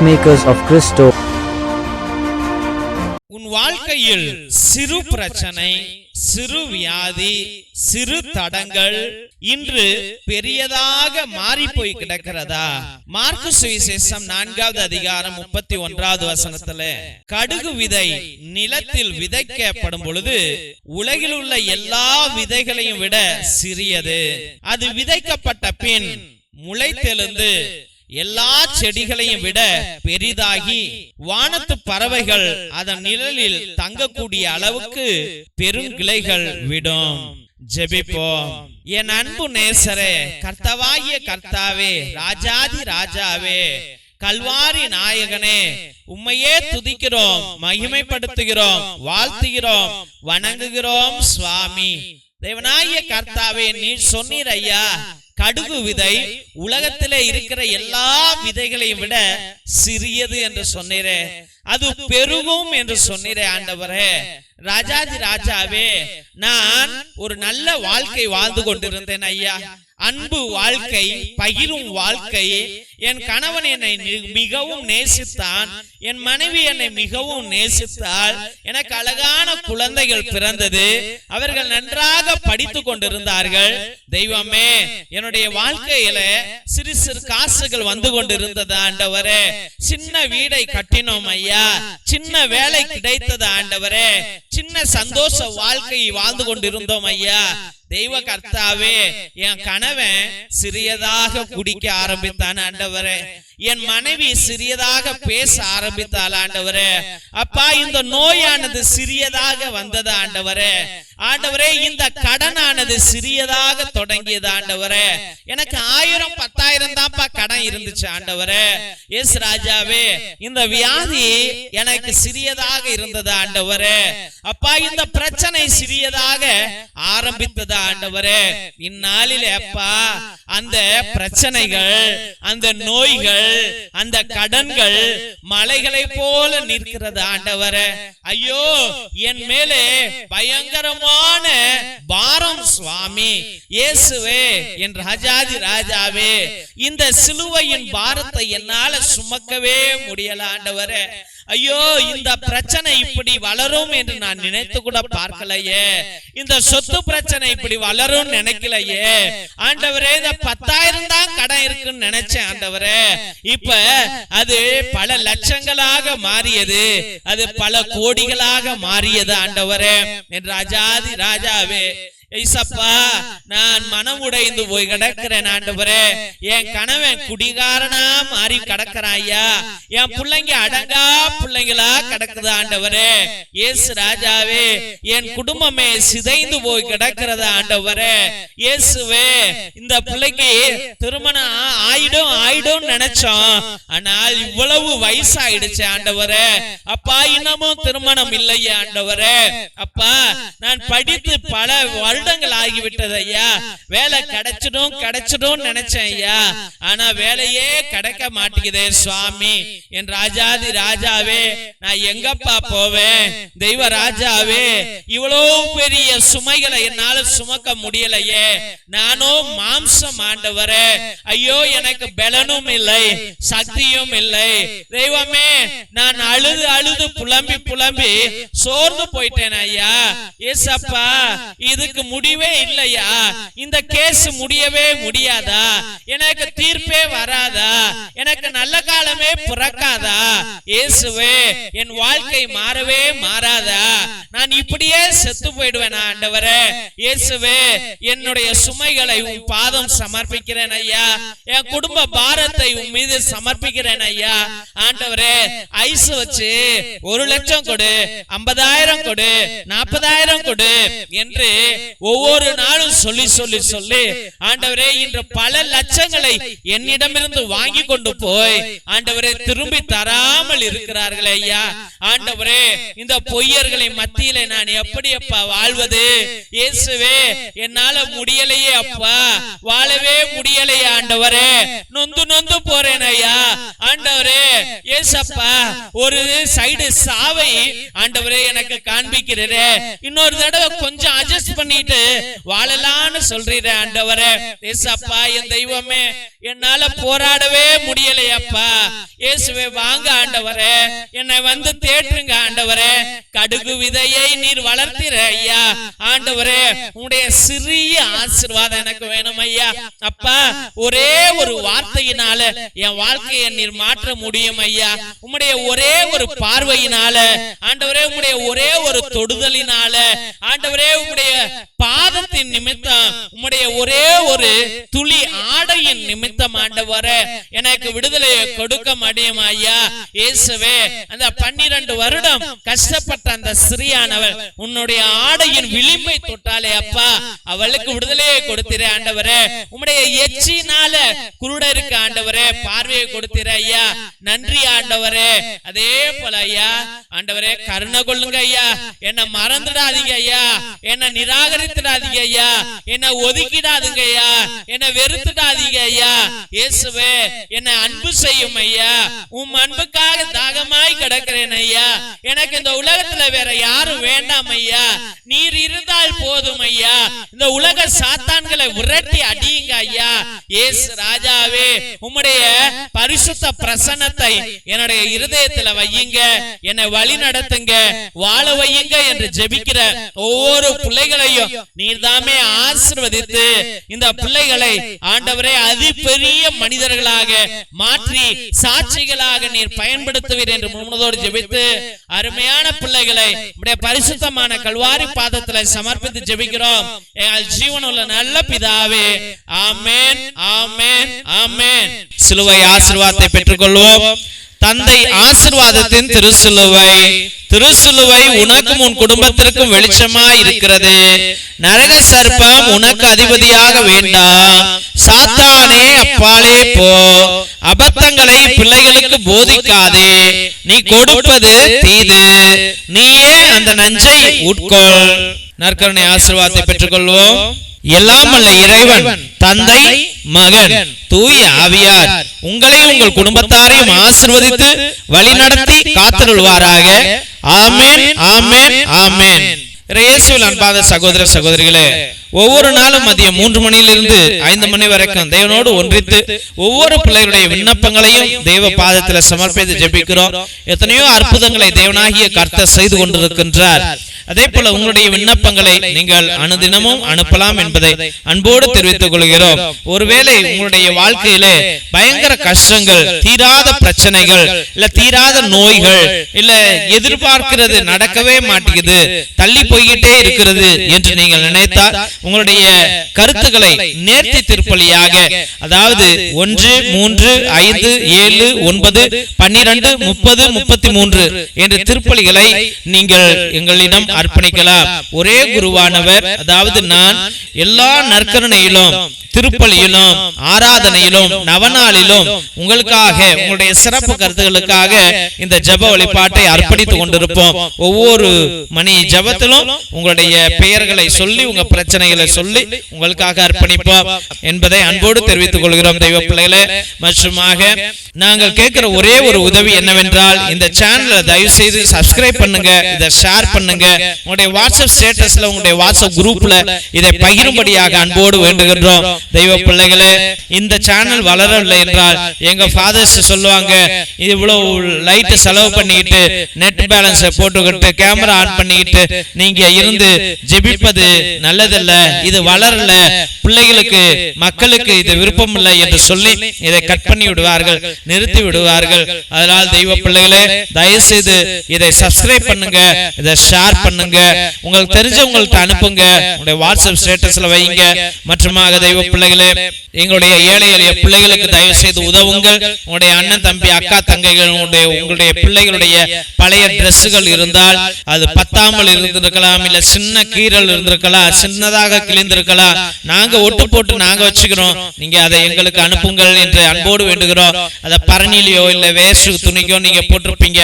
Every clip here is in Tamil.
Peacemakers of Christo. உன் வாழ்க்கையில் சிறு பிரச்சனை, சிறு வியாதி, சிறு தடங்கள் இன்று பெரியதாக மாறி போய் கிடக்கிறதா? மார்க்கு சுவிசேஷம் 4வது அதிகாரம் 31வது வசனத்துல, கடுகு விதை நிலத்தில் விதைக்கப்படும் பொழுது உலகில் உள்ள எல்லா விதைகளையும் விட சிறியது. அது விதைக்கப்பட்ட பின் முளைத்தெழுந்து எல்லா செடிகளையும் விட பெரிதாகி வானத்து பறவைகள் அதன் நிழலில் தங்கக்கூடிய அளவுக்கு பெருங்கிளைகள் விடும். ஜெபிப்போம். என் அன்பு நேசரே, கர்த்தாவாகிய கர்த்தாவே, ராஜாதி ராஜாவே, கல்வாரி நாயகனே, உம்மையே துதிக்கிறோம், மகிமைப்படுத்துகிறோம், வாழ்த்துகிறோம், வணங்குகிறோம் சுவாமி. தேவனாகிய கர்த்தாவே, நீர் சொன்னீர் ஐயா, கடுகு விதை உலகத்திலே இருக்கிற எல்லா விதைகளையும் விட சிறியது என்று சொன்னீரே, அது பெருகும் என்று சொன்னீரே. ஆண்டவரே, ராஜாதி ராஜாவே, நான் ஒரு நல்ல வாழ்க்கை வாழ்ந்து கொண்டிருந்தேன் ஐயா. அன்பு வாழ்க்கை, பகிரும் வாழ்க்கை. என் கணவன் என்னை மிகவும் நேசித்தான், என் மனைவி என்னை மிகவும் நேசித்தாள். எனக்கு அழகான குழந்தைகள் பிறந்தது, அவர்கள் நன்றாக படித்து கொண்டிருந்தார்கள். தெய்வமே, என்னுடைய வாழ்க்கையில சிறு சிறு காசுகள் வந்து கொண்டிருந்தது ஆண்டவரே. சின்ன வீடை கட்டினோம் ஐயா, சின்ன வேலை கிடைத்தது ஆண்டவரே, சின்ன சந்தோஷ வாழ்க்கையை வாழ்ந்து கொண்டிருந்தோம் ஐயா. தெய்வ கர்த்தாவே, என் கணவன் சிறியதாக குடிக்க ஆரம்பித்தான் ஆண்டவரே, என் மனைவி சிறியதாக பேச ஆரம்பித்தாள் ஆண்டவரே. அப்பா, இந்த நோயானது சிறியதாக வந்தது ஆண்டவரே. ஆண்டவரே, இந்த கடனானது சிறியதாக தொடங்கியது ஆண்டவரே. எனக்கு 1000 10,000 தான்ப்பா கடன் இருந்துச்சு ஆண்டவரே. எஸ் ராஜாவே, இந்த வியாதி எனக்கு சிறியதாக இருந்தது ஆண்டவரே. அப்பா, இந்த பிரச்சனை சிறியதாக ஆரம்பித்தது ஆண்டவரே. இந்நாளிலே அப்பா, அந்த பிரச்சனைகள், அந்த நோய்கள், அந்த கடன்கள் மலைகளை போல நிற்கிறது ஆண்டவரே. ஐயோ, என் மேலே பயங்கரமான பாரம் சுவாமி. இயேசுவே, என் ராஜாதி ராஜாவே, இந்த சிலுவையின் பாரத்தை என்னால சுமக்கவே முடியல ஆண்டவரே. ஐயோ, இந்த பிரச்சனை இப்படி வளரும் என்று நான் நினைத்து கூட பார்க்கலையே. இந்த சொத்து பிரச்சனை இப்படி வளரும் நினைக்கலையே ஆண்டவரே. இந்த 10,000 தான் கடன் இருக்குன்னு நினைச்சேன் ஆண்டவரே. இப்ப அது பல லட்சங்களாக மாறியது, அது பல கோடிகளாக மாறியது ஆண்டவரே. என் ராஜாதி ராஜாவே, ஐசப்பா, நான் மனம் உடைந்து போய் கிடக்கிறேன் ஆண்டவரே. என் கணவன் குடிகாரனா மாறி கிடக்கிறான் ஐயா. என் பிள்ளைங்க அடங்கா பிள்ளைங்களா கிடக்குது ஆண்டவரே. இயேசு ராஜாவே, என் குடும்பமே சிதைந்து போய் கிடக்கிறது ஆண்டவரே. இயேசுவே, இந்த பிள்ளைக்கு திருமணம் ஆயிடும் நினைச்சோம், ஆனால் இவ்வளவு வயசாயிடுச்சு ஆண்டவரே. அப்பா, இன்னமும் திருமணம் இல்லையா ஆண்டவரே. அப்பா, நான் படித்து பல வருடங்கள் ஆகிவிட்டது ஐயா. வேலை கிடைச்சிடும் நினைச்சேன் ஐயா, ஆனா வேலையே கிடைக்க மாட்டேங்குதே சுவாமி. என் ராஜாதி ராஜாவே, நான் எங்கப்பா போவேன்? தெய்வ ராஜாவே, இவ்வளவு பெரிய சுமைகளை என்னால சுமக்க முடியலையே. நானும் மாம்சம் ஆண்டவரே. ஐயோ, எனக்கு பலனும் இல்லை, சக்தியும் இல்லை. தெய்வமே, நான் அழுது அழுது புலம்பி சோர்ந்து போயிட்டேன் ஐயா. ஏசப்பா, இதுக்கு முடிவே இல்லையா? இந்த கேஸ் முடியவே முடியாதா? எனக்கு தீர்ப்பே வராதா? எனக்கு நல்ல காலமே பிறக்காதா? இயேசுவே, என் வாழ்க்கை மாறவே மாறாதா? நான் இப்படியே செத்து போயிடுவேன் ஆண்டவரே. இயேசுவே, என்னுடைய சுமைகளை உன் பாதம் சமர்ப்பிக்கிறேன் ஐயா. என் குடும்ப பாரத்தை உன் மீது சமர்ப்பிக்கிறேன் ஐயா. ஆண்டவரே, ஐஸ் வச்சு 1 லட்சம் கொடு, 50,000 கொடு, 40,000 கொடு என்று ஒவ்வொரு நாளும் சொல்லி ஆண்டவரே, இன்று பல லட்சங்களை என்னிடமிருந்து வாங்கி கொண்டு போய் ஆண்டவரே திரும்பி தராமல் இருக்கிறார்களே ஐயா. ஆண்டவரே, இந்த பொய்யர்களை மத்தியிலே நான் எப்படி அப்பா வாழ்வது? இயேசுவே, என்னால முடியலையே அப்பா, வாழவே முடியலையே ஆண்டவரே. நொந்து போறேன் ஐயா. ஆண்டவரே, ஏசப்பா, ஒரு சைடு சாவை ஆண்டவரே எனக்கு காண்பிக்கிறீரே, இன்னொரு தடவை கொஞ்சம் அட்ஜஸ்ட் பண்ணிட்டு வாழலான்னு சொல்றீரே ஆண்டவரே. ஏசப்பா, என் தெய்வமே, என்னால போராடவே முடியலையா அப்பா. இயேசுவே வாங்க ஆண்டவரே, என்னை வந்து தேற்றுங்க ஆண்டவரே. கடுகு விதையை நீர் வளர்த்தீர் ஐயா ஆண்டவரே, உங்களுடைய சிறிய ஆசீர்வாதம் எனக்கு வேணும் ஐயா. அப்பா, ஒரே ஒரு வார்த்தையினால என் வாழ்க்கையை நீர் மாற்ற முடியும் ஐயா. உம்முடைய ஒரே ஒரு பார்வையினால ஆண்டவரே, உம்முடைய ஒரே ஒரு தொடுதலினால ஆண்டவரே, உம்முடைய பாதத்தின் நிமித்தம், உம்முடைய ஒரே ஒரு துளி ஆடையின் நிமித்தம் ஆண்டவரே எனக்கு விடுதலையை கொடுக்க முடியும் ஐயா. இயேசுவே, அந்த 12 வருடம் கஷ்டப்பட்ட அந்த சிறியானவள் உன்னுடைய ஆடையின் விளிம்பை தொட்டாலே அப்பா, அவளுக்கு விடுதலையை கொடுத்திரே ஆண்டவரே. உம்முடைய எச்சினால குருடருக்கு ஆண்டவரே பார்வையை கொடுத்திரே ஐயா. நன்றி ஆண்டவரே. அதே போல ஐயா ஆண்டவரே, கருணை கொள்ளுங்க ஐயா. என்ன மறந்துடாதீங்க ஐயா, என்ன நிராகரித்துடாதீங்க ஐயா, என்ன ஒதுக்கிடாதீங்க ஐயா, என்ன வெறுத்துடாதீங்க ஐயா. இயேசுவே, என்னை அன்பு செய்யும் ஐயா. உம் அன்புக்காக தாகமாய் கிடக்கிறேன் ஐயா. எனக்கு இந்த உலகத்துல வேற யாரும் வேண்டாம் ஐயா. நீர் இருந்தால் போதும் ஐயா. இந்த உலக சாத்தான்களை விரட்டி அடியுங்க ஐயா. இயேசு ராஜாவே, உம்முடைய பரிசுத்த பிரசன்னத்தை என்னுடைய இருதயத்துல வையுங்க, என்னை வழி நடத்துங்க, வாழ வையுங்க என்று ஜெபிக்கிற ஒவ்வொரு பிள்ளைகளையும் நீர்தாமே ஆசீர்வதித்து இந்த பிள்ளைகளை ஆண்டவரே அதிபெரிய மனிதர்களாக மாற்றி சாட்சிகளாக நீர் பயன்படுத்துவீர் என்று முன்னதோடு ஜெபித்து அருமையான பிள்ளைகளை உம்முடைய பரிசுத்தமான கல்வாரி பாதத்தில் சமர்ப்பித்து ஜெபிக்கிறோம் எங்கள் ஜீவனுள்ள நல்ல பிதாவே. ஆமென், ஆமென், ஆமென். சிலுவை ஆசீர்வாதத்தை பெற்றுக்கொள்வோம். தந்தை ஆசீர்வாதத்தின் திருசிலுவை, திருசிலுவை உனக்கும் உன் குடும்பத்திற்கும் வெளிச்சமாய் இருக்கிறது. நரக சர்ப்பம் உனக்கு அதிபதியாக வேண்டாம். சாத்தானே அப்பாலே போ. அபத்தங்களை பிள்ளைகளுக்கு போதிக்காதே. நீ கொடுப்பது தீது, நீயே அந்த நஞ்சை உட்கொள். நற்கருணை ஆசீர்வாதத்தை பெற்றுக்கொள்வோம். எல்லாம் அல்ல இறைவன், தந்தை, மகன், தூய ஆவியார் உங்களையும் உங்கள் குடும்பத்தாரையும் ஆசீர்வதித்து வழிநடத்தி காத்தருள்வாராக. ஆமென், ஆமென், ஆமென். இயேசுவில் அன்பான சகோதர சகோதரிகளே, ஒவ்வொரு நாளும் மதியம் 3 மணியிலிருந்து 5 மணி வரைக்கும் தேவனோடு ஒன்றித்து ஒவ்வொரு பிள்ளைகளுடைய விண்ணப்பங்களையும் தேவ பாதத்தில் சமர்ப்பித்து ஜெபிக்கிறோம். எத்தனையோ அற்புதங்களை தேவனாகிய கர்த்தர் செய்து கொண்டிருக்கின்றார். அதே போல உங்களுடைய விண்ணப்பங்களை நீங்கள் அனுதினமும் அனுப்பலாம் என்பதை அன்போடு தெரிவித்துக் கொள்கிறோம். ஒருவேளை உங்களுடைய வாழ்க்கையிலே பயங்கர கஷ்டங்கள், தீராத பிரச்சனைகள், இல்ல தீராத நோய்கள், இல்ல எதிர்பார்க்கிறது நடக்கவே மாட்டேங்குது, தள்ளி போய்கிட்டே இருக்கிறது என்று நீங்கள் நினைத்தால் உங்களுடைய கருத்துக்களை நேர்த்தி திருப்பலியாக, அதாவது 1, 3, 5, 7, 9, 12, 30, 33 என்ற திருப்பலிகளை நீங்கள் எங்களிடம் அர்ப்பணிக்கலாம். ஒரே குருவானவர், அதாவது நான் எல்லா நற்கருணையிலும் திருப்பலியிலும் ஆராதனையிலும் நவநாளிலும் உங்களுக்காக உங்களுடைய சிறப்பு கருத்துகளுக்காக இந்த ஜெப வழிபாட்டை அர்ப்பணித்துக் கொண்டிருப்போம். ஒவ்வொரு மணி ஜெபத்திலும் உங்களுடைய பெயர்களை சொல்லி உங்க பிரச்சனைகளை சொல்லி உங்களுக்காக அர்ப்பணிப்போம் என்பதை அன்போடு தெரிவித்துக் கொள்கிறோம் தெய்வ பிள்ளைகளே. மற்றுமாக நாங்கள் கேட்கிற ஒரே ஒரு உதவி என்னவென்றால், இந்த சேனலை தயவு செய்து சப்ஸ்கிரைப் பண்ணுங்க, இதை ஷேர் பண்ணுங்க, உங்களுடைய வாட்ஸ்அப் ஸ்டேட்டஸ்ல உங்களுடைய வாட்ஸ்அப் குரூப்ல இதை பகிரும்படியாக அன்போடு வேண்டுகின்றோம். தெய்வ பிள்ளைகளே, இந்த சேனல் வளரவில்லை என்றால் எங்க ஃபாதர்ஸ் சொல்லுவாங்க, இவ்வளவு லைட் செலவு பண்ணிக்கிட்டு நெட் பேலன்ஸ் போட்டுக்கிட்டு கேமரா ஆன் பண்ணிக்கிட்டு நீங்க இருந்து ஜெபிப்பது நல்லதல்ல, இது வளரல, பிள்ளைகளுக்கு மக்களுக்கு இது விருப்பம் இல்லை என்று சொல்லி இதை கட் பண்ணி விடுவார்கள், நிறுத்தி விடுவார்கள். அதனால் தெய்வ பிள்ளைகளே, தயவு செய்து இதை சப்ஸ்கிரைப் பண்ணுங்க, இதை ஷேர் பண்ணுங்க, உங்களுக்கு தெரிஞ்சவங்கள்ட்ட அனுப்புங்க, உங்களுடைய வாட்ஸ்அப் ஸ்டேட்டஸ்ல வைங்க. மற்றுமாக தெய்வ பிள்ளைகளே, எங்களுடைய ஏழை எளிய பிள்ளைகளுக்கு தயவு செய்து உதவுங்கள். உங்களுடைய அண்ணன் தம்பி அக்கா தங்கைகள் உங்களுடைய பிள்ளைகளுடைய பழைய டிரெஸ்கள் இருந்தால் அது பத்தாமல் இருந்திருக்கலாம், இல்ல சின்ன கீரல் இருந்திருக்கலாம், சின்னதாக கிழிந்திருக்கலாம், நாங்க ஒட்டு போட்டு நாங்க வச்சுக்கிறோம், நீங்க அதை எங்களுக்கு அனுப்புங்கள் என்று அன்போடு வேண்டுகிறோம். அதை பரணிலையோ இல்ல வேஸ்ட் துணிக்கோ நீங்க போட்டிருப்பீங்க,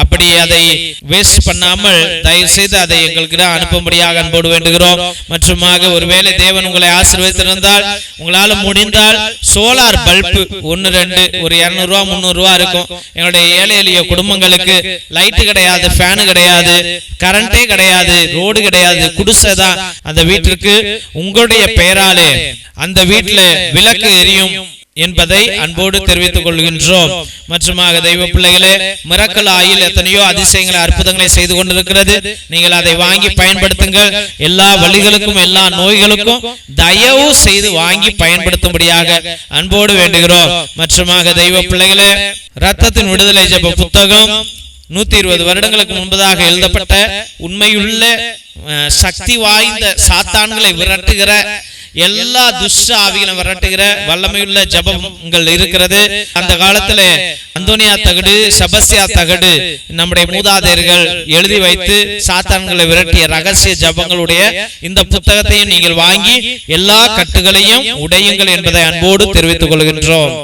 அப்படி அதை வேஸ்ட் பண்ணாமல் தயவு செய்து அதை எங்களுக்கு அனுப்பும்படியாக அன்போடு வேண்டுகிறோம். மற்றுமாக ஒருவேளை தேவன் உங்களை ஆசீர்வதித்திருந்தால் உங்களால முடிந்தால் சோலார் பல்பு 1, 2 ஒரு 200 ரூபா 300 ரூபா இருக்கும். எங்களுடைய ஏழை எளிய குடும்பங்களுக்கு லைட் கிடையாது, ஃபேனு கிடையாது, கரண்டே கிடையாது, ரோடு கிடையாது, குடிசைதான். அந்த வீட்டிற்கு உங்களுடைய பெயராலே அந்த வீட்டுல விளக்கு எரியும், என்பதை அன்போடு தெரிவித்துக் கொள்கின்றோம். மற்றுமாக தெய்வ பிள்ளைகளே, மிரக்கல் ஆயில் எத்தனையோ அதிசயங்களை அற்புதங்களை செய்து கொண்டிருக்கிறது. நீங்கள் அதை வாங்கி பயன்படுத்துங்கள். எல்லா வழிகளுக்கும் எல்லா நோய்களுக்கும் தயவு செய்து வாங்கி பயன்படுத்தும்படியாக அன்போடு வேண்டுகிறோம். மற்றுமாக தெய்வ பிள்ளைகளே, இரத்தத்தின் விடுதலை ஜெப புத்தகம் 120 வருடங்களுக்கு முன்பதாக எழுதப்பட்ட உண்மையுள்ள சக்தி வாய்ந்த சாத்தான்களை விரட்டுகிற எல்லா துஷ்ட ஆவிகளை விரட்டுகிற வல்லமையுள்ள ஜபங்கள் இருக்கிறது. அந்த காலத்துல அந்தோனியா தகடு, செபஸ்தியா தகடு நம்முடைய மூதாதையர்கள் எழுதி வைத்து சாத்தான்களை விரட்டிய ரகசிய ஜபங்களுடைய இந்த புத்தகத்தையும் நீங்கள் வாங்கி எல்லா கட்டுகளையும் உடையுங்கள் என்பதை அன்போடு தெரிவித்துக் கொள்கின்றோம்.